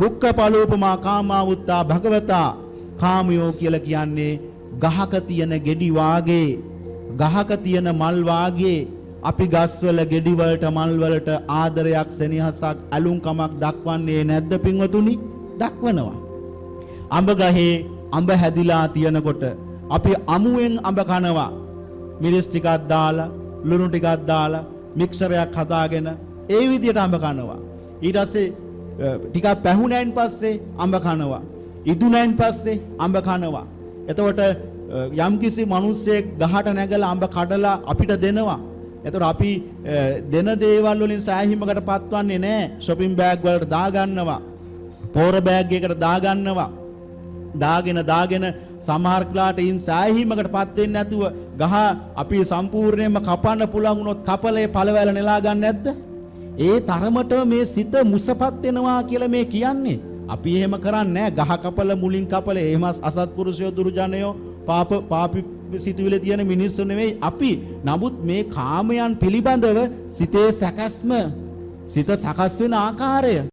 රුක්කපලෝපමා කාමාවුත්තා භගවතා කාමයෝ කියලා කියන්නේ ගහක තියෙන ගෙඩි වාගේ ගහක තියෙන මල් වාගේ අපි ගස්වල ගෙඩි වලට මල් වලට ආදරයක් සෙනෙහසක් අලුම්කමක් දක්වන්නේ නැද්ද පින්වතුනි? දක්වනවා. අඹ ගහේ අඹ හැදිලා තියෙනකොට අපි අමුවෙන් අඹ කනවා. මිරිස් ටිකක් දාලා ලුණු ටිකක් දාලා මික්සරයක් හදාගෙන ඒ විදිහට අඹ කනවා. ඊට පස්සේ ටිකක් පැහුණයින් පස්සේ අඹ කනවා. ඉදුණයින් පස්සේ අඹ කනවා. එතකොට යම්කිසි මිනිස්සෙක් ගහට නැගලා අඹ කඩලා අපිට දෙනවා. එතකොට අපි දෙන දේවල් වලින් සෑහීමකට පත්වන්නේ නැහැ. shopping bag වලට දා ගන්නවා. පෝර බෑග් එකකට දා ගන්නවා. දාගෙන සමහර කාලට ඉන් සෑහීමකට පත් වෙන්නේ නැතුව ගහ අපි සම්පූර්ණයෙන්ම කපන්න පුළුවන් වුණොත් කපලේ පළවැල නෙලා ගන්න නැද්ද? ඒ තරමට මේ සිත මුසපත් වෙනවා කියලා මේ කියන්නේ. අපි එහෙම කරන්නේ නැහැ. ගහ කපල මුලින් කපල එහෙම අසත්පුරුෂයෝ දුර්ජනයෝ පාපි සිතුවිලි තියෙන මිනිස්සු නෙවෙයි අපි. නමුත් මේ කාමයන් පිළිබඳව සිතේ සැකස්ම සිත සකස් වෙන ආකාරය